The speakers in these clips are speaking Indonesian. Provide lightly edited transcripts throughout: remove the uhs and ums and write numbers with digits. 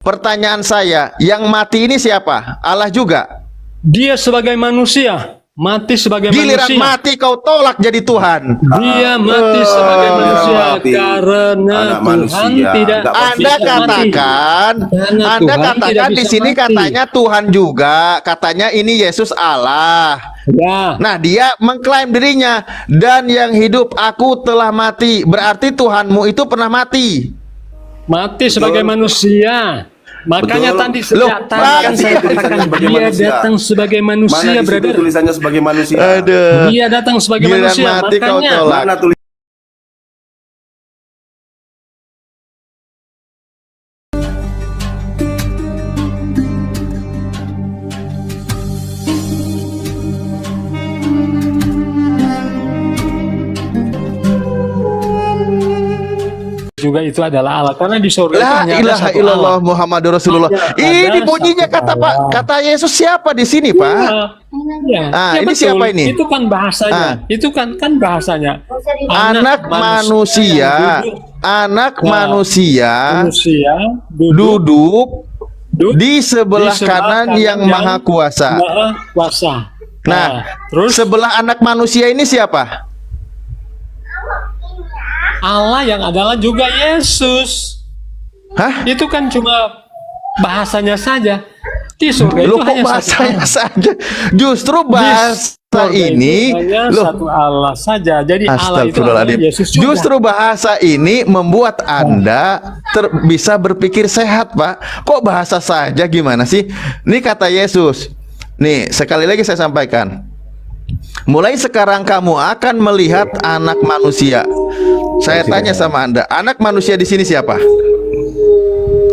Pertanyaan saya, yang mati ini siapa? Allah juga. Dia sebagai manusia, mati sebagai Giliran manusia. mati kau tolak jadi Tuhan. Dia mati sebagai manusia mati. karena Anak Tuhan manusia. tidak Nggak Anda bisa mati. katakan, Karena Anda Tuhan katakan tidak di bisa sini mati. katanya Tuhan juga, katanya ini Yesus Allah. Ya, Nah, dia mengklaim dirinya, dan yang hidup aku telah mati. Berarti Tuhanmu itu pernah mati. mati sebagai manusia. Makanya Betul. tadi Loh, sejak tadi kan saya katakan sebagai dia manusia. datang sebagai Mana manusia, di situ brother. tulisannya sebagai manusia? Aduh. Dia datang sebagai Giliran manusia, mati kau makanya tolak. Mana tulis juga itu adalah Allah, karena di surga itu La hanya ada ilaha satu illallah Allah. Muhammadur Rasulullah. Hanya Ini ada bunyinya satu kata Pak, Allah. kata Yesus siapa di sini, Pak? Ya, Ah, ya ini betul. siapa ini? Itu kan bahasanya. Ah. Itu kan bahasanya. Anak manusia, duduk, anak Nah, manusia manusia duduk duduk di sebelah kanan yang maha kuasa. Maha kuasa. Nah, terus sebelah anak manusia ini siapa? Allah yang adalah juga Yesus. Hah? Itu kan cuma bahasanya saja. Di surga Lu itu kok hanya satu bahasanya Allah. saja? Justru bahasa Surga ini, itu hanya loh, satu Allah saja. Jadi Allah itu adalah astagfirullahaladzim. Yesus juga. Justru bahasa ini membuat Anda bisa berpikir sehat, Pak. Kok bahasa saja gimana sih? Ini kata Yesus. Nih, sekali lagi saya sampaikan. Mulai sekarang kamu akan melihat anak manusia. Saya tanya sama Anda, anak manusia di sini siapa?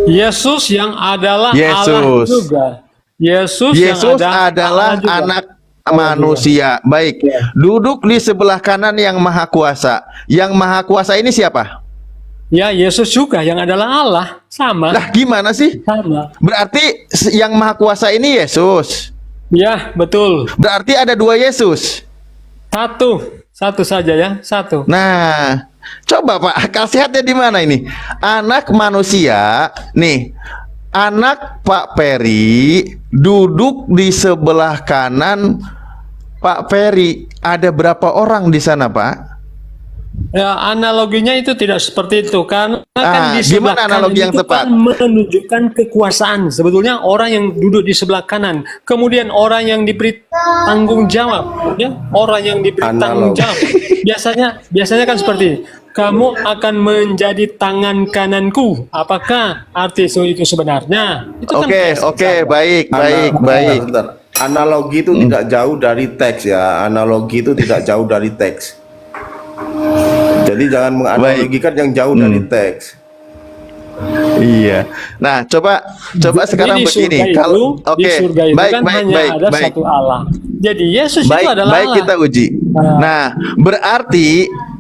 Yesus yang adalah Yesus. Allah juga. Yesus Yesus yang adalah Allah juga. anak manusia. Baik, duduk di sebelah kanan yang maha kuasa. Yang maha kuasa ini siapa? Ya, Yesus juga yang adalah Allah. Sama. Lah, gimana sih? Sama. Berarti yang maha kuasa ini Yesus. Ya, betul. Berarti ada dua Yesus. Satu saja ya, satu. Nah, coba Pak, akal sehatnya di mana ini? Anak manusia, nih, anak Pak Peri duduk di sebelah kanan Pak Peri. Ada berapa orang di sana, Pak? Ya, analoginya itu tidak seperti itu kan di sebelah gimana analogi kanan yang itu tepat? kan menunjukkan kekuasaan. Sebetulnya orang yang duduk di sebelah kanan, kemudian orang yang diberi tanggung jawab, ya, orang yang diberi tanggung jawab. Biasanya kan seperti ini. Kamu akan menjadi tangan kananku. Apakah arti itu sebenarnya? Itu kan Oke, baik. Bentar. Analogi itu tidak jauh dari teks ya. Analogi itu tidak jauh dari teks. Jadi jangan menganalogikan yang jauh dari teks. Iya. Nah, coba sekarang Jadi di begini. surga Kalau itu, di surga itu kan hanya ada satu Allah. Jadi Yesus itu adalah baik, Allah. kita uji. Nah,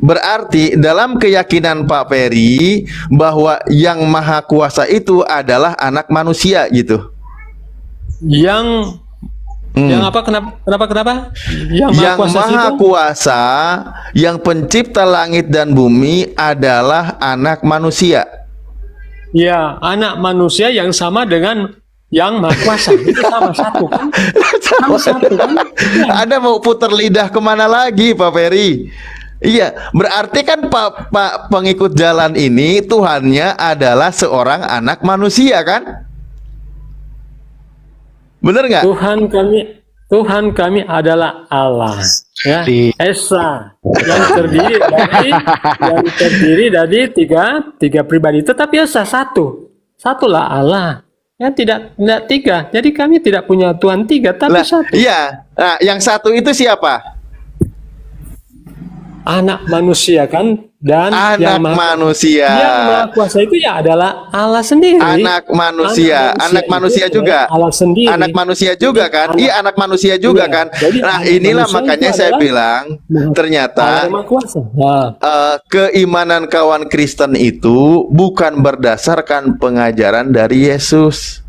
berarti dalam keyakinan Pak Peri bahwa yang maha kuasa itu adalah anak manusia gitu. Yang apa? Kenapa? Yang maha kuasa, yang pencipta langit dan bumi adalah anak manusia. Ya, anak manusia yang sama dengan yang maha kuasa. Itu sama satu kan? Sama satu kan? Ya. Anda mau putar lidah kemana lagi, Pak Peri? Iya, berarti kan Pak pengikut jalan ini Tuhannya adalah seorang anak manusia kan? Bener nggak? Tuhan kami adalah Allah, ya, Esa, yang terdiri dari tiga pribadi. Tetapi Esa satulah Allah, ya, tidak tiga. Jadi kami tidak punya Tuhan tiga, tapi satu. Iya, nah, yang satu itu siapa? Anak manusia kan, dan anak manusia. Yang maha kuasa itu ya adalah Allah sendiri. Anak manusia juga. Allah sendiri. Anak manusia juga kan? Iya, anak manusia juga kan? Jadi nah, inilah makanya saya bilang ternyata keimanan kawan Kristen itu bukan berdasarkan pengajaran dari Yesus.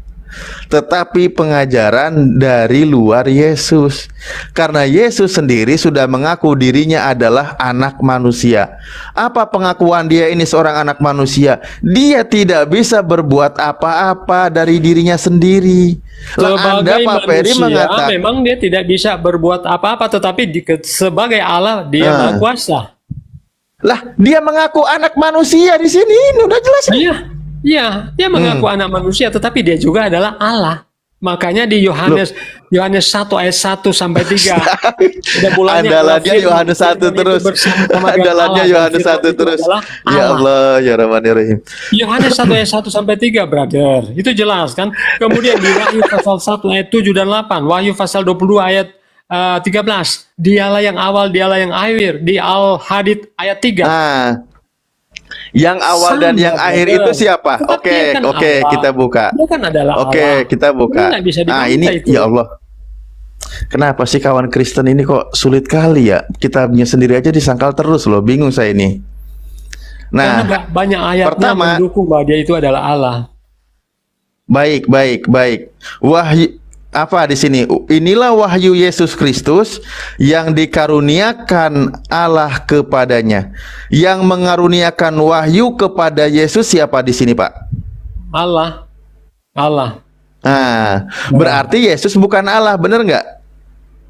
tetapi pengajaran dari luar Yesus. Karena Yesus sendiri sudah mengaku dirinya adalah anak manusia. Apa pengakuan dia ini seorang anak manusia? Dia tidak bisa berbuat apa-apa dari dirinya sendiri. Lah Anda, Sebagai Pak Ferry, manusia, mengatakan, memang dia tidak bisa berbuat apa-apa, tetapi sebagai Allah dia Maha Kuasa. lah dia mengaku anak manusia di sini, ini udah jelas nih. Iya, iya, dia mengaku anak manusia, tetapi dia juga adalah Allah. Makanya di Yohanes 1 ayat 1 sampai 3 udah mulanya Andalannya firman, Yohanes 1 firman itu terus. bersama-sama dengan Andalannya Allah, dan Yohanes firman 1 itu terus. adalah Ya Allah. Allah, ya Rahman ya Rahim. Yohanes 1 ayat 1 sampai 3, brother. Itu jelas kan? Kemudian di Wahyu pasal 1 ayat 7 dan 8, Wahyu pasal 22 ayat 13, dialah yang awal, dialah yang akhir, di Al-Hadid ayat 3. Nah, yang awal dan Sama, yang akhir brother. itu siapa? Tetapi Oke, dia kan oke, Allah. kita buka. Dia kan adalah Oke, Allah. kita buka. Ini nggak bisa Nah, dibantah ini itu. ya Allah. Kenapa sih kawan Kristen ini kok sulit kali ya? Kitabnya sendiri aja disangkal terus loh, bingung saya ini. Karena Nah, banyak ayatnya pertama, mendukung bahwa dia itu adalah Allah. baik, baik, baik. Wahyu apa di sini? Inilah wahyu Yesus Kristus yang dikaruniakan Allah kepadanya. Yang mengaruniakan wahyu kepada Yesus siapa di sini, Pak? Allah. Allah. Nah, berarti Yesus bukan Allah, bener nggak?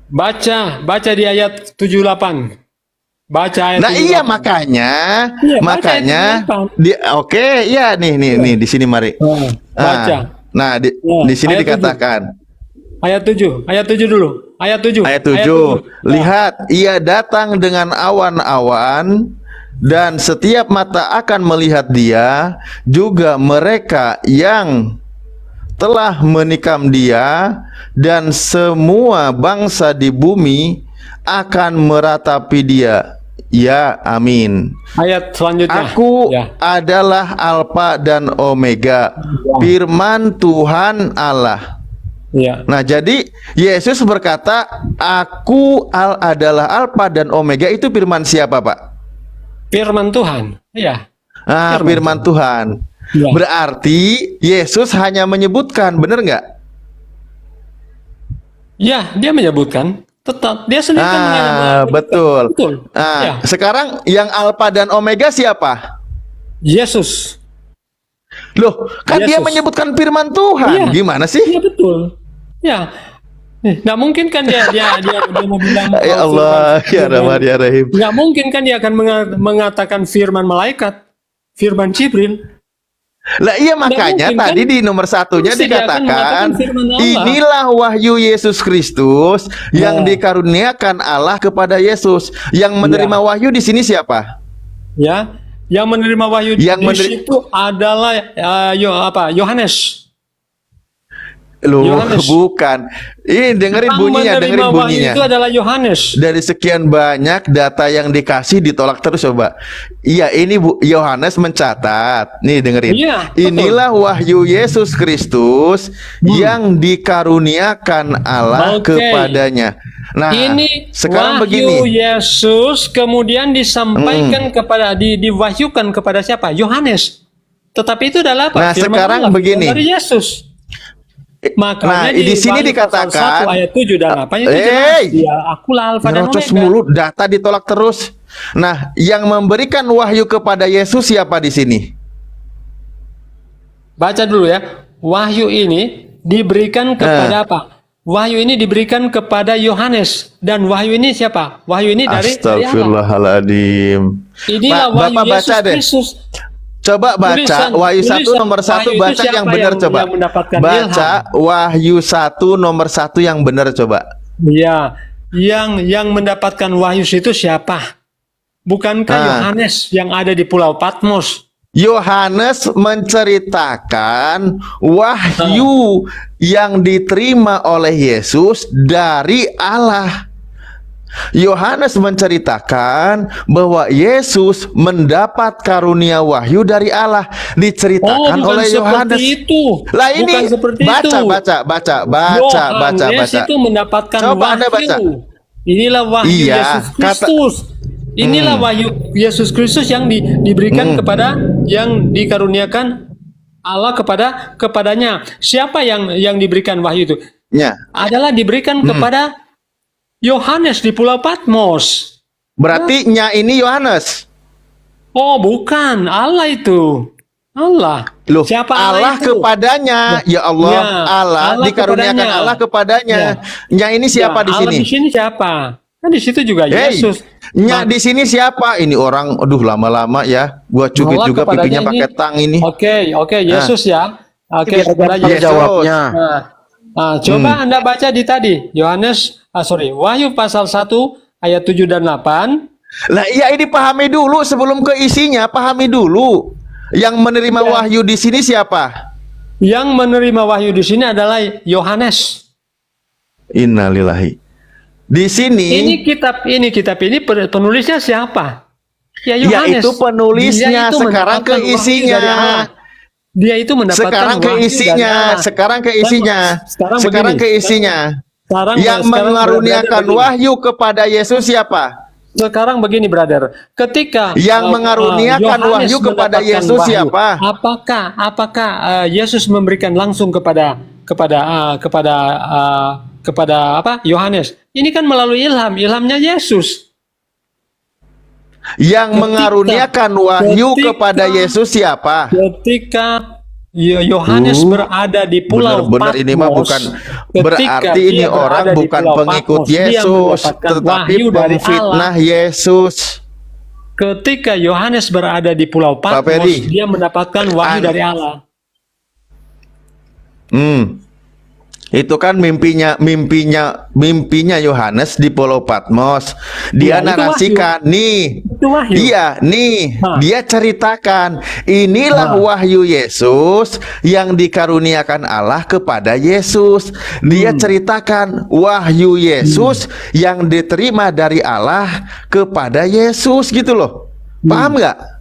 Baca di ayat 78. Baca ayat Nah 78. iya makanya, Iya, baca makanya ayat 78. oke, ya nih di sini mari. Baca. Nah, di sini ayat dikatakan Ayat 7 dulu. Ayat 7. ayat 7. Lihat, ia datang dengan awan-awan dan setiap mata akan melihat dia, juga mereka yang telah menikam dia dan semua bangsa di bumi akan meratapi dia. Ya, amin. Ayat selanjutnya. Aku Ya. adalah Alfa dan Omega, firman Tuhan Allah. Ya. Nah, jadi Yesus berkata, aku adalah Alfa dan Omega, itu firman siapa, Pak? Firman Tuhan. Iya. Ah, firman Tuhan. Ya. Berarti Yesus hanya menyebutkan, benar nggak? Ya, dia menyebutkan. Tetap dia sendiri kan menyebutkan. Betul. Betul. Nah, Ya. sekarang yang Alfa dan Omega siapa? Yesus. Loh, kan dia Yesus. menyebutkan firman Tuhan. Iya. Gimana sih? Iya betul. Ya. Nggak mungkin kan dia mau bilang Ya Allah, ya Rahman ya Rahim. nggak mungkin kan dia akan mengatakan firman malaikat, firman Jibril. Lah iya makanya mungkin, tadi kan? di nomor satunya Pasti dia akan dikatakan mengatakan firman Allah. inilah wahyu Yesus Kristus yang dikaruniakan Allah kepada Yesus. Yang menerima wahyu di sini siapa? Ya, yang menerima wahyu Yang di situ adalah Yohanes. Loh, Yohanes. bukan. Ini dengerin Yang bunyinya, menerima dengerin wahyu bunyinya. itu adalah Yohanes. Dari sekian banyak data yang dikasih ditolak terus coba. Iya, ini Yohanes mencatat. Nih dengerin. Iya, betul. Inilah wahyu Yesus Kristus yang dikaruniakan Allah Oke. kepadanya. Nah, Ini sekarang wahyu begini. Yesus kemudian disampaikan kepada diwahyukan kepada siapa? Yohanes. Tetapi itu adalah apa? Nah, Firman sekarang Allah, begini. firman dari Yesus. Makanya Nah, di sini Wahyu pasal dikatakan 1 ayat 7 dan 8 itu jelas. Hey! Ya, akulah Alfa dan Nyerocos Omega. mulu, data ditolak terus. Nah, yang memberikan wahyu kepada Yesus siapa di sini? Baca dulu ya. Wahyu ini diberikan kepada apa? Wahyu ini diberikan kepada Yohanes, dan wahyu ini siapa? Wahyu ini dari Allah. Astagfirullahaladzim. Inilah Pak, wahyu Bapak Yesus baca deh. Kristus. Coba baca Tulisan- Wahyu 1 tulisan nomor 1, Wahyu itu baca siapa yang benar yang- coba. yang mendapatkan Baca Wahyu 1 nomor 1 yang benar coba. Ya, yang mendapatkan wahyu itu siapa? Bukankah Yohanes yang ada di Pulau Patmos? Yohanes menceritakan wahyu yang diterima oleh Yesus dari Allah. Yohanes menceritakan bahwa Yesus mendapat karunia wahyu dari Allah, diceritakan bukan oleh Yohanes. seperti itu. Lah ini Bukan seperti baca, itu. baca. Yohanes itu mendapatkan Coba wahyu. Anda baca. Inilah wahyu Iya, Yesus Kristus. Inilah wahyu Yesus Kristus yang diberikan kepada yang dikaruniakan Allah kepadanya. Siapa yang diberikan wahyu itu? Ya. Adalah diberikan kepada Yohanes di Pulau Patmos. Berarti nya ini Yohanes. Oh, bukan, Allah itu. Allah. Loh, Siapa Allah itu? kepadanya. Ya Allah, Ya, Allah Allah dikaruniakan kepadanya. Allah kepadanya. Nya ini siapa di Allah sini? di sini siapa? Kan di situ juga Hey, Yesus. nya di sini siapa? Ini orang, aduh lama-lama ya. Gua cubit Allah juga kepadanya pipinya pakai ini. tang ini. Oke, Yesus ya. Oke, kepada Yesus. Yesus. Jawabnya. Coba Anda baca di tadi Wahyu pasal 1 ayat 7 dan 8. Lah iya, ini pahami dulu sebelum ke isinya, pahami dulu. Yang menerima Ya. wahyu di sini siapa? Yang menerima wahyu di sini adalah Yohanes. Innalillahi. Di sini Ini kitab ini penulisnya siapa? Ya ya Yohanes. itu penulisnya. Dia itu Sekarang ke mendapatkan wahyu isinya. dari Allah. Dia itu mendapatkan Sekarang ke wahyu dari isinya, Allah. sekarang ke isinya. Sekarang Sekarang begini. ke isinya. Yang Sekarang mengaruniakan brother, begini. wahyu kepada Yesus siapa? Sekarang begini, brother. Ketika Yang mengaruniakan Yohanes wahyu kepada mendapatkan Yesus wahyu, siapa? Apakah Yesus memberikan langsung kepada apa? Yohanes. Ini kan melalui ilhamnya Yesus. Yang mengaruniakan wahyu ketika- kepada Yesus siapa? Ketika Yohanes berada di Pulau Benar-benar ini mah Patmos, bukan ketika berarti ini dia orang berada di bukan Pulau pengikut Patmos, dia Yesus, mendapatkan tetapi wahyu dari pemfitnah Allah. Yesus. Ketika Yohanes berada di Pulau Patmos, Peri. dia mendapatkan wahyu dari Allah. Itu kan mimpinya Yohanes di Pulau Patmos. Dia Ya, itu narasikan nih. Itu wahyu. Iya, nih, Hah. dia ceritakan, inilah wahyu Yesus yang dikaruniakan Allah kepada Yesus. Dia ceritakan wahyu Yesus yang diterima dari Allah kepada Yesus gitu loh. Paham nggak?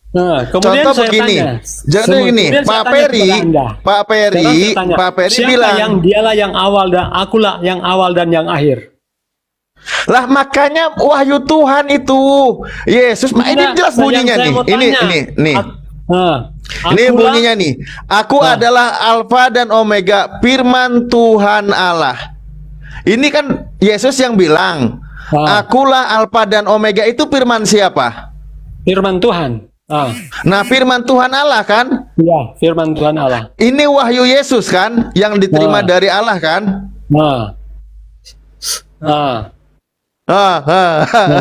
Nah, kemudian Contoh saya begini, tanya, jadi gini, kemudian saya Pak tanya Peri, kepada Anda. Pak Peri, Sekarang saya tanya, Pak Peri siapa bilang, yang dialah yang awal dan akulah yang awal dan yang akhir? lah makanya wahyu Tuhan itu Yesus. Ini Tidak, jelas yang bunyinya saya nih. mau Ini tanya. nih. Ini Akulah- bunyinya nih. Aku adalah Alfa dan Omega, firman Tuhan Allah. Ini kan Yesus yang bilang, akulah Alfa dan Omega, itu firman siapa? Firman Tuhan. Nah, firman Tuhan Allah kan? Ya, firman Tuhan Allah. Ini wahyu Yesus kan yang diterima dari Allah kan? Nah.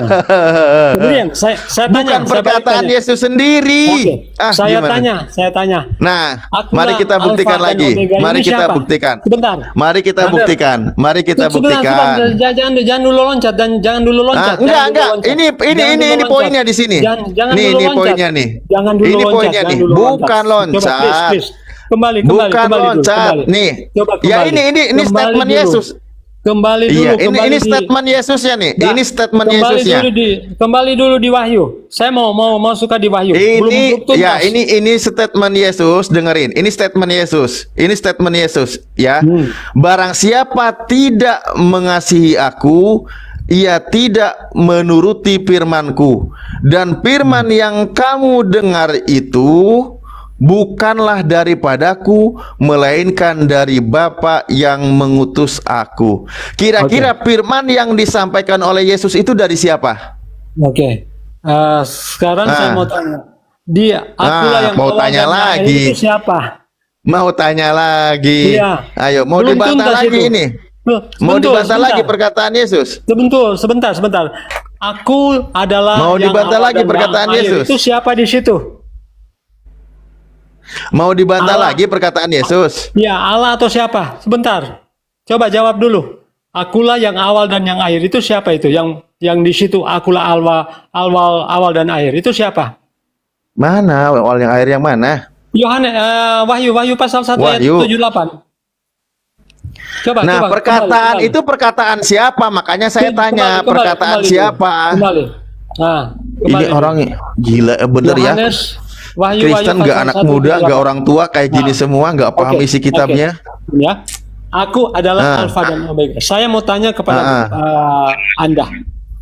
Kemudian saya Bukan tanya, perkataan saya Yesus sendiri. Oke, saya Gimana? tanya. Nah, Akulah mari kita buktikan Alfa dan lagi. Omega Mari ini kita siapa? buktikan. Sebentar. Mari kita Brother. buktikan. Mari kita Sebentar, buktikan. jangan dulu loncat dan jangan dulu loncat. Enggak. Jangan dulu loncat. Ini Jangan dulu ini loncat. poinnya di sini. Jangan Nih, dulu ini loncat. poinnya nih. Jangan dulu Ini loncat. poinnya jangan nih. dulu Bukan Coba, loncat. please. Kembali Bukan dulu. loncat. Nih. Coba Ya kembali. ini Kembali statement dulu. Yesus. Kembali dulu. Iya, kembali ini di- statement Yesusnya nih. Nah, Ini statement kembali Yesusnya. kembali dulu di Wahyu. Saya mau suka di Wahyu. Ini tuntas. ya ini statement Yesus, dengerin. Ini statement Yesus. Ini statement Yesus ya. Barang siapa tidak mengasihi aku, ia tidak menuruti firman-Ku. Dan firman yang kamu dengar itu bukanlah daripadaku, melainkan dari Bapa yang mengutus aku. Kira-kira firman yang disampaikan oleh Yesus itu dari siapa? Oke. Sekarang saya mau tanya. Akulah yang mau awal tanya dan akhir lagi. itu siapa? Mau tanya lagi. Iya. Ayo, mau Belum dibantah tuntas lagi itu. ini. Mau Sebentar, dibantah lagi sebentar. perkataan Yesus. Sebentar. Aku adalah Mau yang dibantah awal lagi dan yang perkataan akhir. Yesus. Itu siapa di situ? Mau dibantah Allah. lagi perkataan Yesus. Ya, Allah atau siapa? Sebentar. Coba jawab dulu. Akulah yang awal dan yang akhir. Itu siapa itu? Yang di situ akulah awal dan akhir. Itu siapa? Mana awal yang akhir yang mana? Yohanes Wahyu pasal 1 ayat Wahyu. 78. Coba, Nah, perkataan kembali. itu perkataan siapa? Makanya saya tanya, perkataan kembali siapa? dulu. Kembali. Nah, Ini kembali. orang gila bener ya. Yohanes, Wahyu Kristen pasal nggak anak 1, muda, 78. nggak orang tua kayak gini Nah, semua, nggak paham Oke, isi kitabnya. oke. Ya. Aku adalah Alfa dan Omega. Saya mau tanya kepada Anda.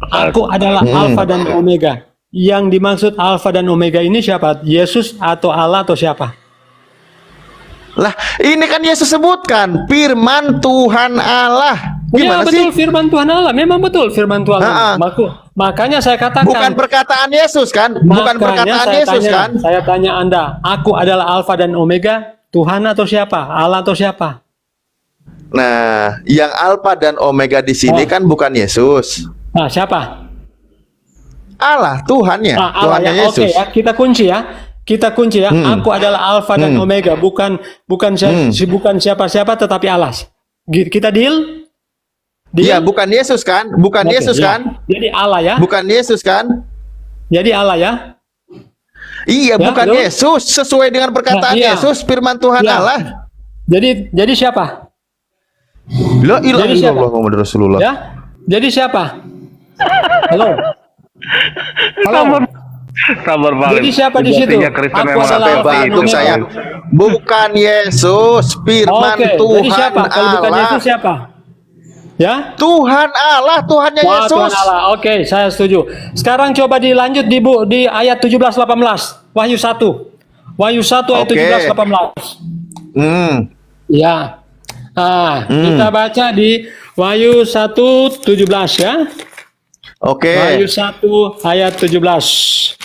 Aku adalah Alfa dan Omega. Yang dimaksud Alfa dan Omega ini siapa? Yesus atau Allah atau siapa? Lah, ini kan Yesus sebutkan firman Tuhan Allah. Ya, Gimana betul, sih? firman Tuhan Allah. Memang betul firman Tuhan Allah. Makanya saya katakan. Bukan perkataan Yesus kan? Bukan Makanya perkataan saya Yesus tanya, kan? Saya tanya Anda, aku adalah Alfa dan Omega, Tuhan atau siapa? Allah atau siapa? Nah, yang Alfa dan Omega di sini Oh. kan bukan Yesus. Nah, siapa? Allah, Tuhannya, Ah, Allah Tuhannya ya. Yesus. Oke ya, kita kunci ya. Kita kunci ya. Aku adalah Alfa dan Omega, bukan bukan siapa-siapa tetapi Allah. Kita deal? Iya, bukan Yesus kan? Bukan Oke, Yesus ya. kan? Jadi Allah ya. Bukan Yesus kan? Jadi Allah ya. Iya, Ya, bukan betul. Yesus. Sesuai dengan perkataan Nah, iya. Yesus, firman Tuhan Iya. Allah. Jadi siapa? La ilaha Jadi siapa? illallah Muhammadur Rasulullah. Ya? Jadi siapa? Halo. Halo. Sabar Pak. Jadi siapa di situ? Sejatinya Kristen Aku memang adalah seperti Alfa dan itu. Batuk Omega. saya. Bukan Yesus, firman Oke, Tuhan jadi siapa? Kalau bukan Allah. Yesus siapa? Ya? Tuhan Allah, Tuhannya Wah, Yesus. Tuhan Allah. Oke, saya setuju. Sekarang coba dilanjut di ayat 17-18. Wahyu 1. Wahyu 1 ayat Oke. 17-18. Ya. Kita baca di Wahyu 1:17 ya. Oke. Wahyu 1 ayat 17.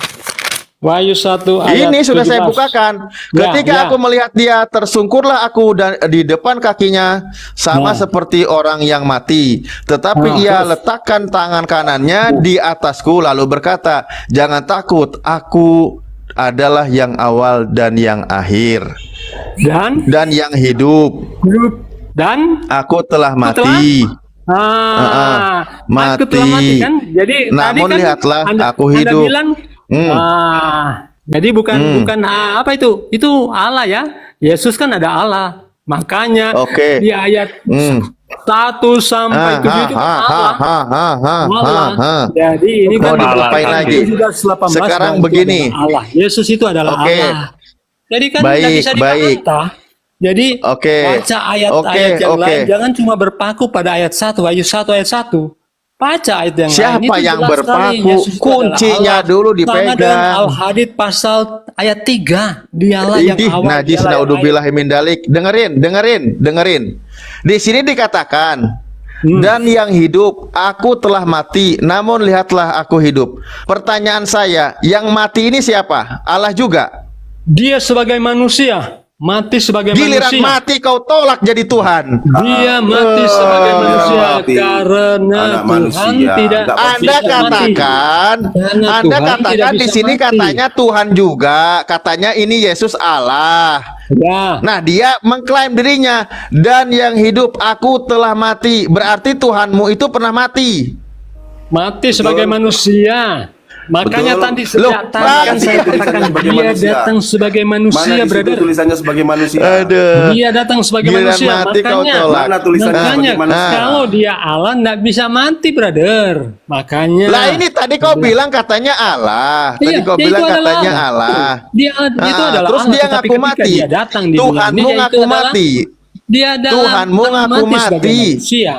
Wahyu 1 ayat Ini sudah saya 17. bukakan. Ya, Ketika ya. aku melihat dia, tersungkurlah aku dan di depan kakinya sama Ya. seperti orang yang mati. Tetapi ia letakkan tangan kanannya di atasku lalu berkata, "Jangan takut, aku adalah yang awal dan yang akhir dan yang hidup. Dan Aku telah mati." aku telah mati kan? Jadi Namun tadi kan lihatlah, aku Anda hidup. bilang, jadi bukan apa itu? Itu Allah ya. Yesus kan ada Allah. Makanya Oke. di ayat 1 sampai 7 itu kan Allah. Allah. Jadi ini Mau kan diapain lagi? 17-18 Sekarang bahwa itu begini. adalah Allah. Yesus itu adalah Oke. Allah. Jadi kan Baik, nggak bisa baik. dibantah. Jadi Oke. baca ayat-ayat Oke, yang oke. lain, jangan cuma berpaku pada ayat 1, Wahyu 1 ayat 1. Baca ayat yang lain. Siapa Itu yang jelas berpaku? sekali, Yesus itu Kuncinya adalah Allah. dulu Sama dengan dipegang. Al-Hadid pasal ayat 3. Dialah yang Idih, awal. najis dialah yang naudzubillah min dalik. Dengerin. Di sini dikatakan, dan yang hidup, aku telah mati, namun lihatlah aku hidup. Pertanyaan saya, yang mati ini siapa? Allah juga. Dia sebagai manusia, mati sebagai Giliran manusia. mati kau tolak jadi Tuhan. Dia mati sebagai manusia mati. karena Anak Tuhan manusia. tidak Nggak Anda bisa mati. katakan, Karena Anda Tuhan tidak katakan di bisa sini mati. katanya Tuhan juga, katanya ini Yesus Allah. Ya. Nah, dia mengklaim dirinya, dan yang hidup aku telah mati. Berarti Tuhanmu itu pernah mati. Mati sebagai manusia. Makanya Betul. tadi Loh, sejak tadi kan saya tulisannya katakan sebagai dia manusia. datang sebagai Mana manusia, di situ brother. tulisannya sebagai manusia? Aduh. Dia datang sebagai Giliran manusia. mati kau Makanya, tolak. Mana tulisannya makanya sebagai manusia? kalau dia Allah nggak bisa mati, brother. Makanya. Lah ini tadi kau bilang katanya Allah. Tadi Iya, kau dia bilang itu adalah katanya Allah. Dia itu adalah Terus Allah, dia tetapi ngaku ketika mati. Dia datang di Tuhanmu dunia, dia itu ngaku adalah- mati. Dia adalah Tuhanmu ngaku sebagai mati. manusia.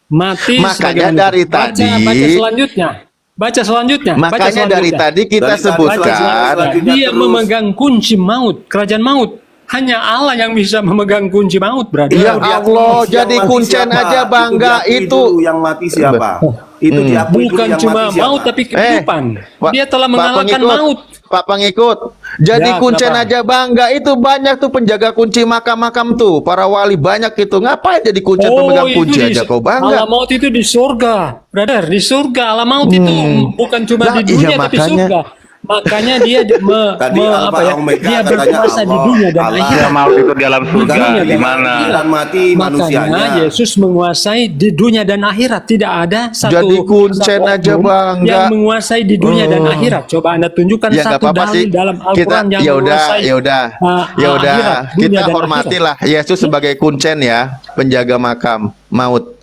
Mati Makanya sebagai manusia. dari Baca tadi- selanjutnya. Baca selanjutnya. Baca Makanya dari selanjutnya. tadi kita Dari tadi sebutkan, selanjutnya Dia terus. memegang kunci maut, kerajaan maut. Hanya Allah yang bisa memegang kunci maut, brother. Ya Yang Allah, mati jadi kuncen siapa? aja bangga diakui itu. dulu yang mati siapa? Itu diakui dulu Bukan yang cuma mati siapa? maut tapi kehidupan. Dia telah mengalahkan pengikut, maut. Pak pengikut. Jadi Ya, kuncen kenapa? aja bangga itu banyak tuh penjaga kunci makam-makam tuh. Para wali banyak itu. Ngapain jadi kuncen pemegang itu kunci di- aja kau bangga? Alam maut itu di surga, brother. Di surga alam maut itu bukan cuma Lah, di dunia iya, tapi makanya. surga. Makanya dia Tadi Alfa apa ya? Omega Dia katanya berkuasa di Allah, dunia dan Allah. akhirat. Dia mau itu di alam surga Dunia di dan mana? Dan mati manusianya. Makanya Yesus menguasai di dunia dan akhirat. Tidak ada satu Jadi kuncen satu aja oknum bangga. yang menguasai di dunia dan akhirat. Coba Anda tunjukkan Ya nggak satu apa-apa sih. dalil dalam Kita Al-Quran yang ya udah, menguasai ya udah, akhirat, dunia kita dan hormatilah Yesus sebagai kuncen ya, penjaga makam maut.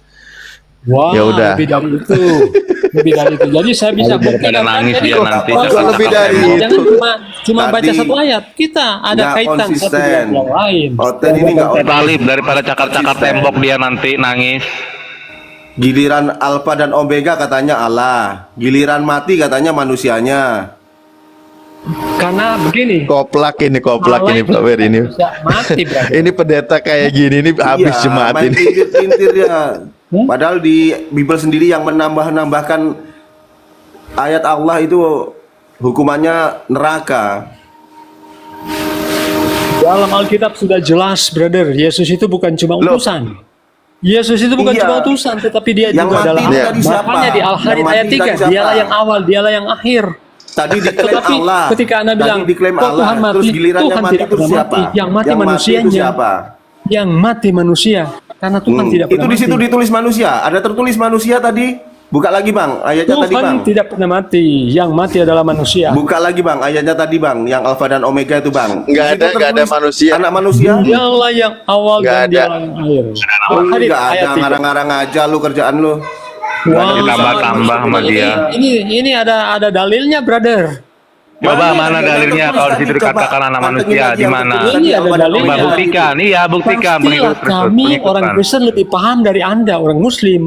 Wah, Ya udah. lebih dari itu. Lebih dari itu. Jadi saya bisa buktikan. Daripada nangis Jadi, dia nanti. kalau Lebih dari jangan itu. cuma baca Tadi satu ayat. Kita ada nggak kaitan satu konsisten. dengan yang lain. Oten ini nggak Talib daripada cakar-cakar tembok dia nanti nangis. Giliran Alfa dan Omega katanya Allah, giliran mati katanya manusianya. Karena begini, Koplak ini Allah Pak Wer ini. bisa mati, brother. Ini pendeta kayak gini ini habis Iya, jemaat main ini. pelintir ya. Padahal di Bible sendiri yang menambahkan ayat Allah itu hukumannya neraka. Dalam Alkitab sudah jelas, brother. Yesus itu bukan cuma Loh. utusan. Yesus itu bukan Iya. cuma utusan, tetapi dia Yang juga mati adalah itu Allah. tadi siapa? Makanya di Al-Hadid Yang mati ayat 3, tadi siapa? dialah yang awal, dialah yang akhir. Tadi diklaim Tetapi Allah. ketika Anda bilang, tadi diklaim kok Allah, Tuhan mati, terus giliran Tuhan yang mati tidak itu pernah siapa? mati. Yang mati itu manusianya. siapa? Yang mati manusia, karena Tuhan tidak Itu pernah di situ mati. ditulis manusia. Ada tertulis manusia tadi. Buka lagi bang, ayatnya tadi bang. Tuhan tidak pernah mati, yang mati adalah manusia. Buka lagi bang, ayatnya tadi bang, yang alfa dan omega itu bang. Nggak Di situ ada tertulis manusia. Anak manusia. Dialah yang awal Nggak dan ada. dialah yang akhir. Al-Hadid Enggak ayat ada 3. ngarang-ngarang aja lu kerjaan lu. Wow. Ditambah-tambah sama dia. Ini ada dalilnya, brother. Coba mana yang dalilnya tertulis kalau di tadi? situ Coba dikatakan anak pantengin manusia lagi di yang mana? tertulis Ini tadi, ada alfa dan dalilnya. Coba omega. buktikan. Iya, buktikan Pastilah kami orang Kristen. Kristen lebih paham dari Anda, orang Muslim.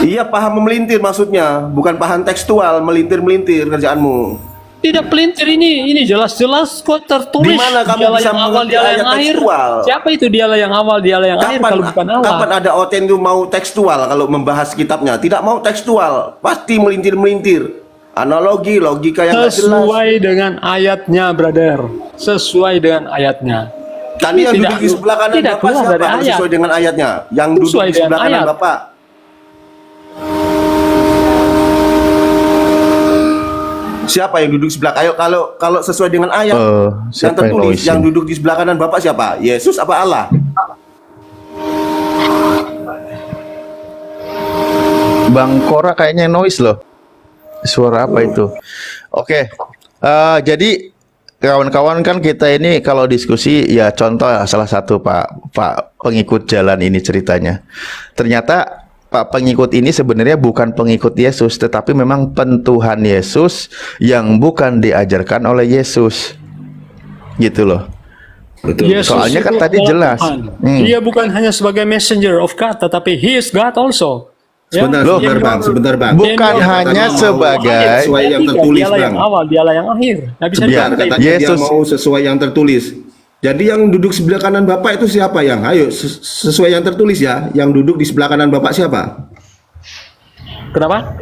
Iya paham melintir maksudnya, bukan paham tekstual, melintir-melintir kerjaanmu. Tidak pelintir ini jelas-jelas kok tertulis. Di mana kamu dialah bisa yang awal, mengerti dialah ayat yang akhir. tekstual? Siapa itu dialah yang awal, dialah yang akhir kalau bukan Allah? Kapan ada oten itu mau tekstual kalau membahas kitabnya? Tidak mau tekstual, pasti melintir-melintir. Analogi, logika yang nggak jelas. Sesuai dengan ayatnya, brother. Sesuai dengan ayatnya. Tadi yang Tidak- duduk di sebelah kanan tidak Bapak keluar siapa? dari Kalau ayat. sesuai dengan ayatnya. Yang duduk Sesuai di sebelah dengan kanan ayat. Bapak. Siapa yang duduk sebelah? Ayo kalau sesuai dengan ayat yang siapa yang tertulis, noisin? yang duduk di sebelah kanan Bapak siapa? Yesus apa Allah? Bang Kora kayaknya noise loh. Suara apa itu? Oke. Jadi kawan-kawan kan kita ini kalau diskusi ya contoh salah satu Pak pengikut jalan ini ceritanya. Ternyata Pak pengikut ini sebenarnya bukan pengikut Yesus, tetapi memang pentuhan Yesus yang bukan diajarkan oleh Yesus. Gitu loh. Yesus Soalnya kan itu tadi adalah jelas. Tuhan. Hmm. Dia bukan hanya sebagai messenger of God, tetapi He is God also. Ya, Sebentar, Loh, sebentar bang, sebentar bang. Bukan Dia hanya mau sebagai sesuai yang tertulis dialah yang bang. awal, dialah yang akhir. Nggak bisa Sebentar, dibantah. katanya Yesus. dia mau sesuai yang tertulis. Jadi yang duduk sebelah kanan Bapak itu siapa yang? Ayo sesuai yang tertulis ya. Yang duduk di sebelah kanan Bapak siapa? Kenapa?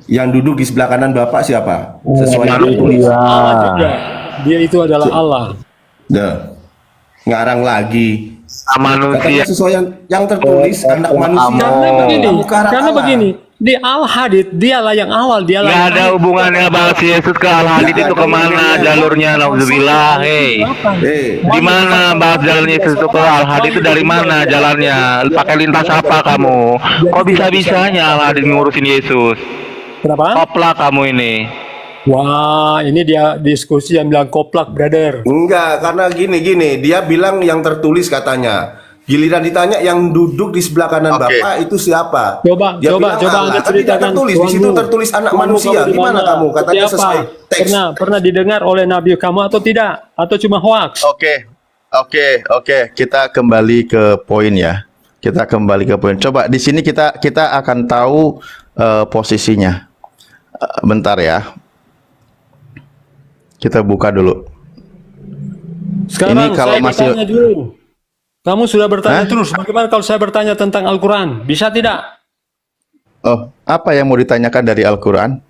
Yang duduk di sebelah kanan Bapak siapa? Sesuai yang tertulis. Allah juga. Dia itu adalah Allah. Dah. Ngarang lagi. Katanya Manusia. sesuai yang tertulis anak manusia. Karena begini, Kamu ke arah karena Allah. begini. Di Al-Hadid dialah yang awal, dialah Gak yang ada akhir. hubungannya bahas Yesus ke Al-Hadid Nggak itu ada kemana hubungannya. jalurnya? Nauzubillah, hei. Di mana bahas jalan Yesus itu ke Al-Hadid itu dari mana jalannya? Pakai lintas apa kamu? Kok bisa-bisanya Al-Hadid ngurusin Yesus? Kenapa? Koplak kamu ini. Wah, ini dia diskusi yang bilang koplak, brother. Enggak, karena gini, dia bilang yang tertulis katanya. Giliran ditanya yang duduk di sebelah kanan Oke. Bapak itu siapa? Coba Dia bilang Anda Allah, tapi tidak ceritakan. tertulis. Di situ Tuhanmu. tertulis anak Tuhanmu manusia. di Gimana mana? kamu? Katanya Seperti sesuai apa? teks. Pernah didengar oleh nabi kamu atau tidak? Atau cuma hoax? Oke. Kita kembali ke poin ya. Kita kembali ke poin. Coba di sini kita akan tahu posisinya. Bentar ya. Kita buka dulu. Sekarang Ini kalau saya masih- bertanya dulu. Kamu sudah bertanya Hah? terus. Bagaimana kalau saya bertanya tentang Al-Quran? Bisa tidak? Oh, apa yang mau ditanyakan dari Al-Quran?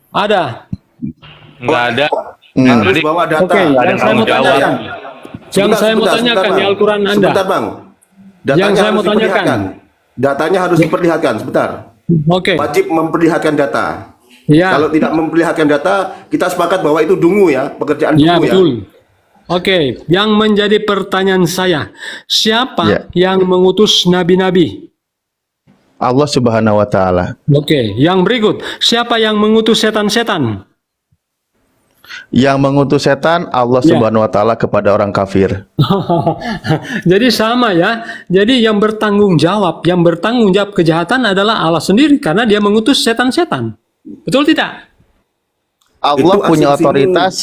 Ada. Nggak ada. Harus Jadi- bawa data. Oke, ada yang saya mau tanggung jawab. tanyakan. Yang saya mau tanyakan di Bang. Al-Quran Anda. Sebentar bang. Datanya Yang saya harus mau tanyakan. diperlihatkan. Datanya harus diperlihatkan. Sebentar. Oke. Wajib memperlihatkan data. Ya. Kalau tidak memperlihatkan data, kita sepakat bahwa itu dungu ya, pekerjaan Ya, dungu ya. betul. Oke, yang menjadi pertanyaan saya, siapa Ya. yang mengutus nabi-nabi? Allah Subhanahu wa taala. Oke, yang berikut, siapa yang mengutus setan-setan? Yang mengutus setan Allah Ya. Subhanahu wa taala kepada orang kafir. Jadi sama ya. Jadi yang bertanggung jawab kejahatan adalah Allah sendiri karena dia mengutus setan-setan. Betul tidak? Allah Itu punya asumsimu. otoritas.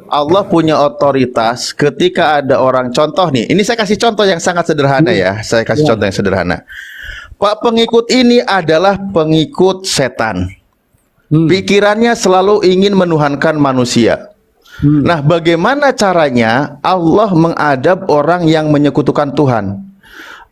Allah punya otoritas ketika ada orang, contoh nih, ini saya kasih contoh yang sangat sederhana ya. Saya kasih contoh yang sederhana. Pak pengikut ini adalah pengikut setan. Pikirannya selalu ingin menuhankan manusia. Nah, bagaimana caranya Allah mengadab orang yang menyekutukan Tuhan?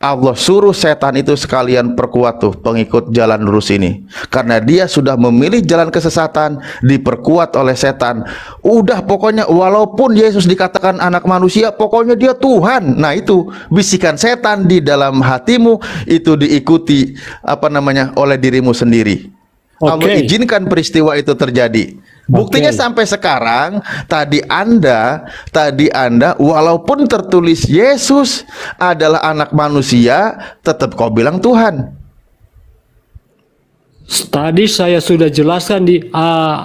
Allah suruh setan itu sekalian perkuat tuh pengikut jalan lurus ini, karena dia sudah memilih jalan kesesatan, diperkuat oleh setan. Udah pokoknya walaupun Yesus dikatakan anak manusia, pokoknya dia Tuhan. Nah, itu bisikan setan di dalam hatimu itu diikuti oleh dirimu sendiri. Allah izinkan peristiwa itu terjadi. Buktinya sampai sekarang, tadi Anda walaupun tertulis Yesus adalah anak manusia, tetap kau bilang Tuhan. Tadi saya sudah jelaskan di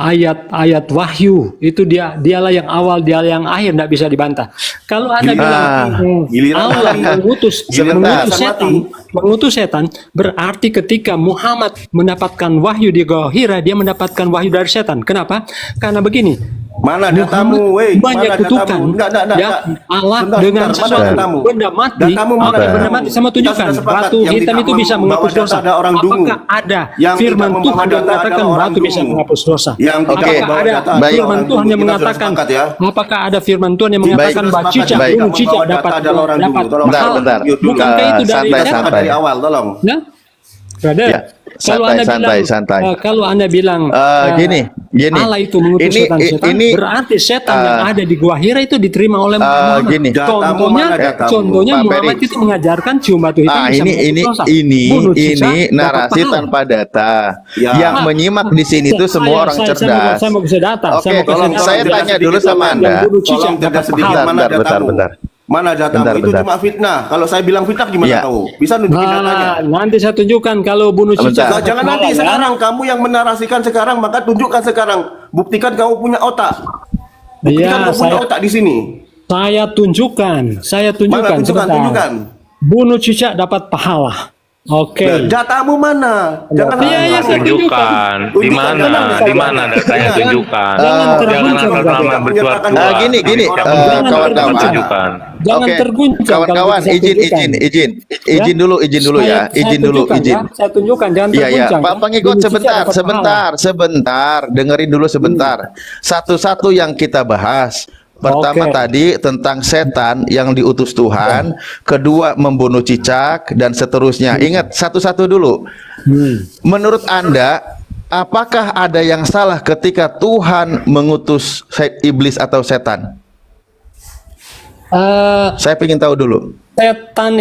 ayat-ayat Wahyu, itu dialah yang awal, dialah yang akhir, tidak bisa dibantah. Kalau Anda bilang Allah mengutus setan, berarti ketika Muhammad mendapatkan wahyu di Gua Hira, dia mendapatkan wahyu dari setan. Kenapa? Karena begini. Mana datamu, banyak kutukan ya Allah dengan sesuatu benda mati, benda mati sama tunjukkan batu hitam itu bisa menghapus dosa. Apakah ada firman Tuhan yang mengatakan batu bisa menghapus dosa? Apakah ada firman Tuhan yang mengatakan apakah ada firman Tuhan yang mengatakan cicak bunuh cicak dapat bentar. Bukankah itu dari awal? Tolong. Nah, brother, kalau Anda bilang gini, Allah itu mengutus setan, berarti setan yang ada di Gua Hira itu diterima oleh Muhammad. Contohnya Muhammad itu mengajarkan cium batu hitam bisa menghapus dosa. Ini narasi tanpa data. Yang menyimak di sini itu semua orang cerdas. Saya mau kasih data. Oke, saya tanya dulu sama Anda. Bentar. Mana datamu? Itu cuma fitnah. Kalau saya bilang fitnah gimana tahu? Bisa nunjukin datanya. Nanti saya tunjukkan kalau bunuh cicak. Jangan nanti sekarang kamu yang menarasikan sekarang, maka tunjukkan sekarang. Buktikan kamu punya otak. Buktikan kamu punya otak di sini. Saya tunjukkan. Mana tunjukkan. Bunuh cicak dapat pahala. Oke. Datamu mana? Jangan saya tunjukkan. Di mana datanya tunjukkan. Jangan asal-asalan bercuat-cuat. Gini, kawan-kawan. Jangan terguncang. Kawan-kawan, izin dulu ya. Saya tunjukkan, jangan terguncang. Pak pengikut sebentar. Dengerin dulu sebentar. Satu-satu yang kita bahas. Pertama tadi tentang setan yang diutus Tuhan, kedua membunuh cicak, dan seterusnya. Ingat satu-satu dulu. Menurut Anda, apakah ada yang salah ketika Tuhan mengutus iblis atau setan? Saya ingin tahu dulu. Setan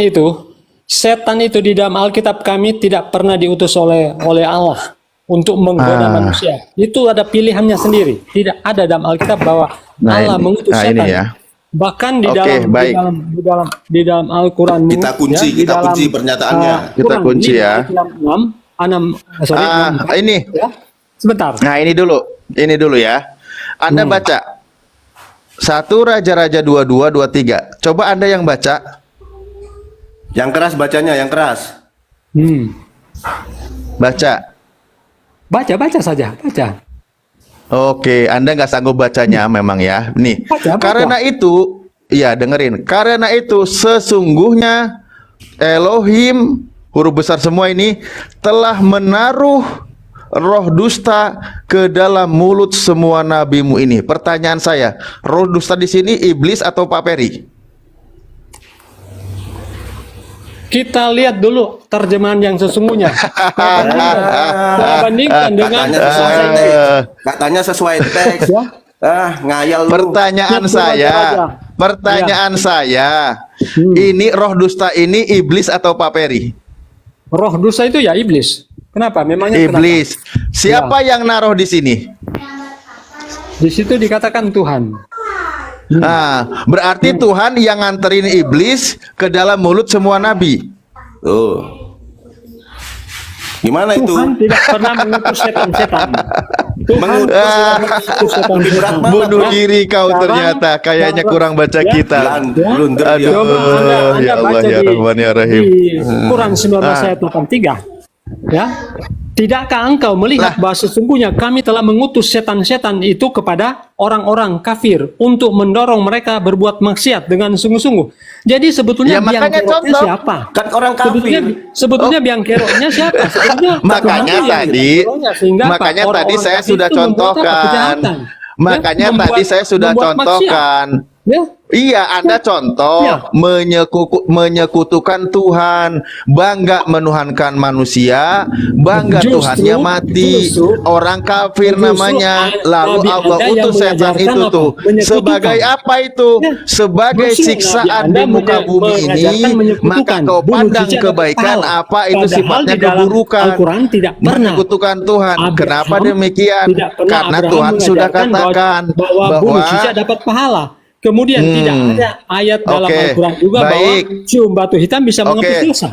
itu di dalam Alkitab kami tidak pernah diutus oleh Allah untuk menggoda manusia. Itu ada pilihannya sendiri. Tidak ada dalam Alkitab bahwa Allah mengutus setan. Bahkan di dalam Al-Quran kita kunci pernyataannya. Kita kunci ya. Ini. Ya, sebentar. Nah, ini dulu ya. Anda baca 1 Raja-Raja 22-23. Coba Anda yang baca. Yang keras bacanya, yang keras. Baca saja. Oke, Anda nggak sanggup bacanya memang ya. Nih, karena itu, ya dengerin. Karena itu sesungguhnya Elohim, huruf besar semua ini, telah menaruh roh dusta ke dalam mulut semua nabimu ini. Pertanyaan saya, roh dusta di sini iblis atau Pak Peri? Kita lihat dulu terjemahan yang sesungguhnya. Bandingkan dengan katanya sesuai teks. Ngayal lu. Pertanyaan saya, ini roh dusta ini iblis atau Pak Peri? Roh dusta itu ya iblis. Kenapa? Memangnya iblis. Kenapa? Siapa yang naruh di sini? Di situ dikatakan Tuhan. Nah, berarti Tuhan yang nganterin iblis ke dalam mulut semua nabi. Gimana itu? Tuhan tidak pernah mengutus setan-setan. Bunuh diri kau ternyata. Kayaknya kurang baca kita. Ya Allah ya Rahman ya Rahim. Quran 19 ayat 83. Ya. Tidakkah engkau melihat bahwa sesungguhnya kami telah mengutus setan-setan itu kepada orang-orang kafir untuk mendorong mereka berbuat maksiat dengan sungguh-sungguh. Jadi sebetulnya Ya, makanya biang keroknya contoh. siapa? Kan orang kafir. Sebetulnya biang keroknya siapa? Sebetulnya Makanya Tuhan yang tadi, biang keroknya. Sehingga apa? makanya tadi Orang-orang saya kafir sudah itu membuat apa? contohkan. Kejahatan. Makanya Membuat- tadi saya sudah membuat maksiat. contohkan. Ya. Iya, Anda contoh Ya. menyekutukan Tuhan, bangga menuhankan manusia, bangga Justru- Tuhannya mati, justru- orang kafir namanya. Lalu Nabi Allah Anda yang utus setan mengajarkan itu apa? tuh Menyekutukan. sebagai apa itu? Ya. Sebagai Justru siksaan Nabi di Anda muka bumi mengajarkan ini, menyekutukan. maka kau Bunuh pandang cicak kebaikan dapat pahala. apa itu Padahal sifatnya di dalam keburukan. Al-Quran tidak pernah Menyekutukan Tuhan. Abraham Kenapa demikian? tidak pernah Karena Abraham Tuhan sudah mengajarkan katakan bahwa bunuh cicak dapat pahala. Kemudian tidak ada ayat dalam Oke, Al-Quran juga baik. bahwa cium batu hitam bisa menghapus Oke. dosa.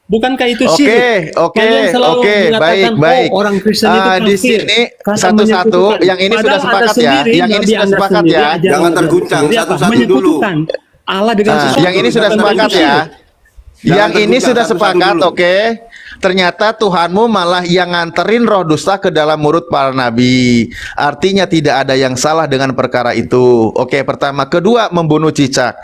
Bukankah itu Oke, syirik? oke, Kalian selalu oke, mengatakan, baik. oh, orang Kristen itu kafir. Di sini karena satu-satu, menyekutukan. yang ini sudah Padahal Anda sepakat ya, sendiri, yang ini Nabi sudah Anda sepakat sendiri, ya. ajaran Jangan Anda terguncang, sendiri apa? satu-satu Menyekutukan Allah dengan Nah, sesuatu. Yang ini sudah Bukan sepakat itu ya. syirik. Jangan Yang ini terguncang, sudah satu-satu sepakat, dulu. oke. Ternyata Tuhanmu malah yang nganterin roh dusta ke dalam mulut para nabi. Artinya tidak ada yang salah dengan perkara itu. Oke, pertama. Kedua, membunuh cicak.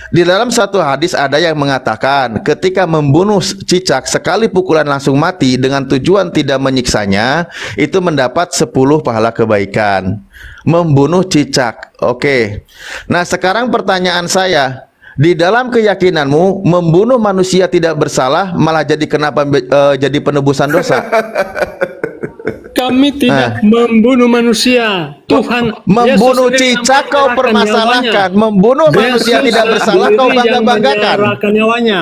Di dalam satu hadis ada yang mengatakan ketika membunuh cicak sekali pukulan langsung mati dengan tujuan tidak menyiksanya, itu mendapat 10 pahala kebaikan. Membunuh cicak. Oke. Nah, sekarang pertanyaan saya, di dalam keyakinanmu membunuh manusia tidak bersalah malah jadi kenapa jadi penebusan dosa? Kami tidak membunuh manusia. Tuhan Membunuh Yesus sendiri cicak yang kau menyerahkan permasalahkan, nyawanya. membunuh manusia Yesus tidak bersalah kau sendiri yang bangga-banggakan. menyerahkan nyawanya.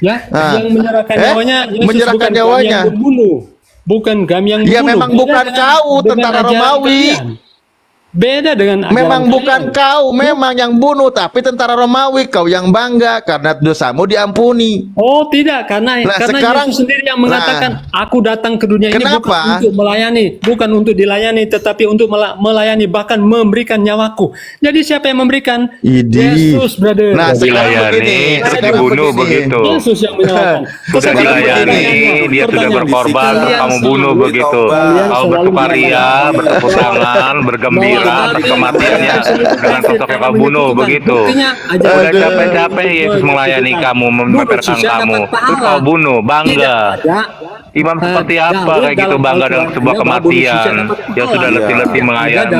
Ya, Ah. yang menyerahkan nyawanya Yesus, Menyerahkan bukan kami nyawanya. yang membunuh. Bukan kami yang Ya, membunuh. memang Beda bukan dengan- kau, dengan tentara ajaran Romawi. kalian. Beda dengan ajaran Memang bukan kalian. kau, memang yang bunuh, tapi tentara Romawi kau yang bangga karena dosamu diampuni. Oh tidak, karena Nah, karena sekarang- Yesus sendiri yang mengatakan, aku datang ke dunia ini Kenapa? bukan untuk melayani, bukan untuk dilayani, tetapi untuk melayani, bahkan memberikan nyawaku. Jadi siapa yang memberikan? Idih. Yesus, brother. Nah, sekarang Dilayani, begini, terus sekarang dibunuh begini. begitu. Yesus yang menyalahkan. Sudah Sekarang dilayani, begini, dia sudah Pertanyaan. berkorban, terus Kalian kamu bunuh selalu- begitu. kalian Kau selalu bersukaria, mengatakan bertepuk tangan, bergembira bahwa atas kematiannya dengan sosok yang kau bunuh begitu. Buktinya ajaran Udah Tuhan capek-capek Yesus melayani kamu, membeberkan kamu, terus kau bunuh, bangga. Imam seperti apa kayak gitu bangga dengan sebuah kematian yang sudah letih-letih melayani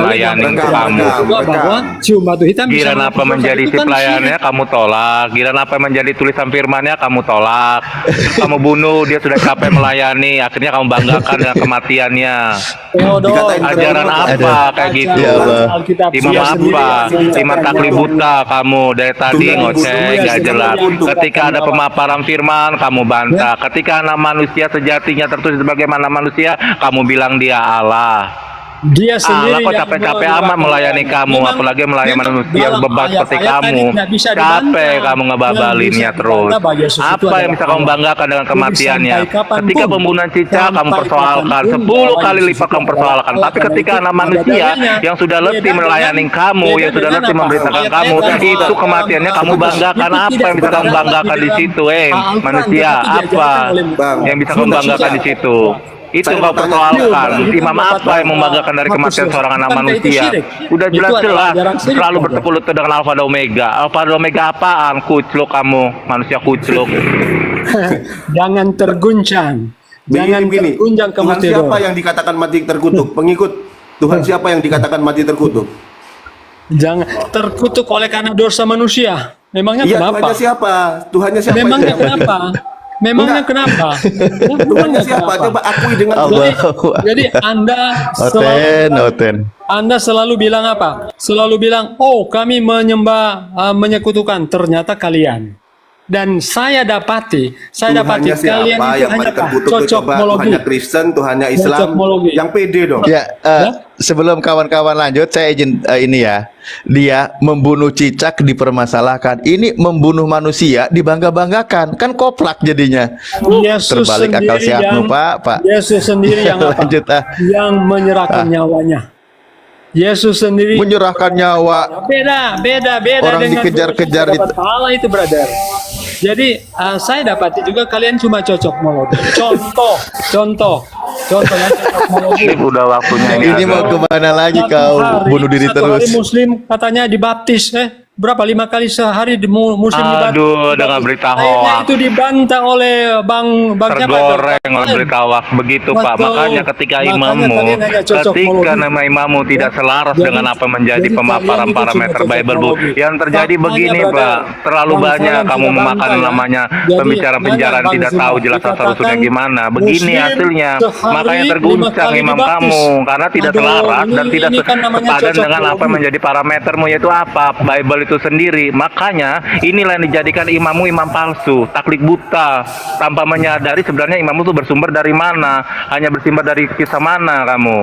kamu. Bahwa cium batu hitam bisa Giran apa menghapus menjadi dosa, si itu kan pelayannya syirik. kamu tolak. Giran apa menjadi tulisan firmannya kamu tolak. Kamu bunuh, dia sudah capek melayani. Akhirnya kamu banggakan dengan kematiannya. Theodor, Dikatain Ajaran apa kayak gitu? Ya Allah. Alkitab. Imam Dia sendiri apa? yang mengucapkan Imam taklid nyawa. buta kamu dari tadi Tunggu, ngoceh tunggu, gak tunggu. jelas. Tunggu. Ketika ada pemaparan firman kamu bantah. Ketika anak manusia sejatinya tertulis sebagaimana manusia, kamu bilang dia Allah. Dia Allah sendiri kok yang capek-capek menyerahkan amat melayani nyawanya. kamu, Memang- apalagi melayani memang manusia dalam beban seperti ayat-ayat tadi kamu. tidak bisa Capek dibantah. kamu Yang ngebabalinnya bisa terus. dibantah bahwa Yesus itu Apa yang adalah bisa kamu Allah. banggakan dengan Jadi kematiannya? sampai kapanpun, Ketika pembunuhan cicak kamu sampai persoalkan, kapanpun 10 bahwa kali Yesus lipat itu kamu persoalkan. adalah Tapi Allah, ketika karena anak itu manusia adanya. yang sudah letih Beda melayani dengan- kamu, beda yang sudah dengan letih apa? memberitakan Ayat-ayat kamu, dalam itu Al-Quran, kematiannya kamu Al-Quran. banggakan. Itu Apa tidak yang bisa kamu terdapat banggakan di di dalam situ, Al-Quran, manusia? tetapi Apa diajarkan oleh Bang, yang bisa kamu Bunuh banggakan cicak. di situ? Itu Saya kau mau tanya, persoalkan. Itu Imam dapat apa yang membanggakan dari hapus kematian dosa. seorang anak Bukankah itu manusia? syirik? Udah Itu jelas-jelas adalah ajaran syirik, selalu Bang. bertepuk-lutut dengan Alfa dan Omega. Alfa dan Omega apaan? Kucluk kamu, manusia kucluk. Jangan terguncang. Jangan begini. terguncang kamu Tuhan Theodor. siapa yang dikatakan mati terkutuk? Pengikut Tuhan siapa yang dikatakan mati terkutuk? Jangan terkutuk oleh karena dosa manusia. Memangnya Iya, kenapa? Tuhannya siapa? Tuhannya siapa? Memangnya itu? kenapa? Memangnya kenapa? Tuhannya siapa? Coba akui dengan Allah. Jadi Anda Oten. selalu bilang apa? Selalu bilang, oh kami menyembah, menyekutukan. Ternyata kalian. Dan saya dapati Tuhannya kalian siapa itu yang hanya mati apa? terkutuk? Coba Cocokmologi. Tuhannya Kristen, Tuhannya Islam, Cocokmologi. yang pede dong. Ya, sebelum kawan-kawan lanjut, saya izin ini ya. Dia membunuh cicak dipermasalahkan. Ini membunuh manusia dibangga-banggakan. Kan koplak jadinya. Yesus Terbalik akal sendiri sehatmu, yang Pak. Yesus sendiri yang apa? Lanjut, Yang menyerahkan nyawanya. Yesus sendiri menyerahkan nyawa. beda Orang dengan dikejar-kejar dapat pahala itu, brother. Jadi saya dapati juga kalian cuma cocok mologi. Contoh Contohnya cocokmologi. Ini udah waktunya Ini mau kemana lagi kau? Bunuh diri Satu hari terus. Muslim katanya dibaptis, berapa 5 kali sehari Muslim dibaptis. Aduh, dengan berita Akhirnya hoax. itu dibantah oleh bang siapa tuh? Tergoreng oleh berita hoax begitu Pak. Betul. Makanya ketika Makanya imammu, kalian hanya cocokmologi. ketika nama imammu tidak selaras Jadi- dengan apa menjadi jadi pemaparan kalian itu parameter cuma Bible Bu. cocokmologi. Yang terjadi Makanya, begini brother, Pak, terlalu Bang banyak Falan kamu sudah memakan bantah ya. namanya Jadi, pembicara penjara banyak tidak Bang tahu semua jelas asal usulnya dikatakan gimana. Begini Muslim hasilnya, sehari makanya 5 terguncang kali imam dibaptis. kamu karena tidak Aduh, selaras dan ini- tidak ini kan namanya sepadan dengan apa cocokmologi. menjadi parametermu yaitu apa Bible itu sendiri. Makanya inilah yang dijadikan imammu imam palsu, taklid buta, tanpa menyadari sebenarnya imammu itu bersumber dari mana, hanya bersumber dari kisah mana kamu,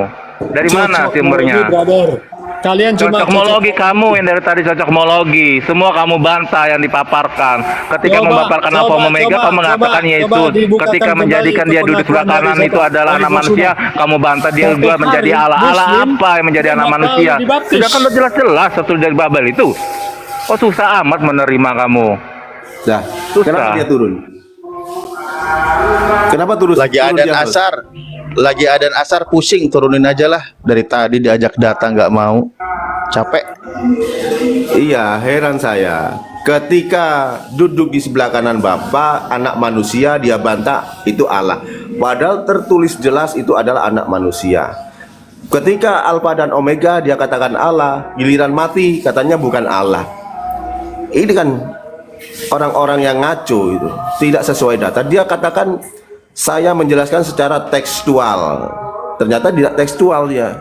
dari mana Cocokmologi, sumbernya. brother. Kalian cuma Cocokmologi kamu yang dari tadi cocokmologi, semua kamu bantah yang dipaparkan. Ketika Coba, memaparkan apa coba, Omega, coba, kamu mengatakan coba, Yesus. coba dibukakan Ketika kembali menjadikan dia duduk sebelah keponakan kanan dari itu adalah Zakat. anak Dari manusia, Rasulullah. kamu bantah dia Satu juga menjadi hari Allah. Allah Muslim apa yang menjadi anak 5 manusia? kali dibaptis. Sudah kan jelas-jelas satu dari Babel itu. Oh susah amat menerima kamu. Dah, Susah. kenapa dia turun? Kenapa turun? Lagi turun adzan dia, Bos? asar. Lagi adzan asar pusing, turunin aja lah. Dari tadi diajak datang nggak mau. Capek. Iya, heran saya. Ketika duduk di sebelah kanan Bapa, anak manusia, dia bantah itu Allah. Padahal tertulis jelas itu adalah anak manusia. Ketika Alfa dan Omega, dia katakan Allah. Giliran mati, katanya bukan Allah. Ini kan orang-orang yang ngaco itu, tidak sesuai data. Dia katakan saya menjelaskan secara tekstual. Ternyata tidak tekstual dia.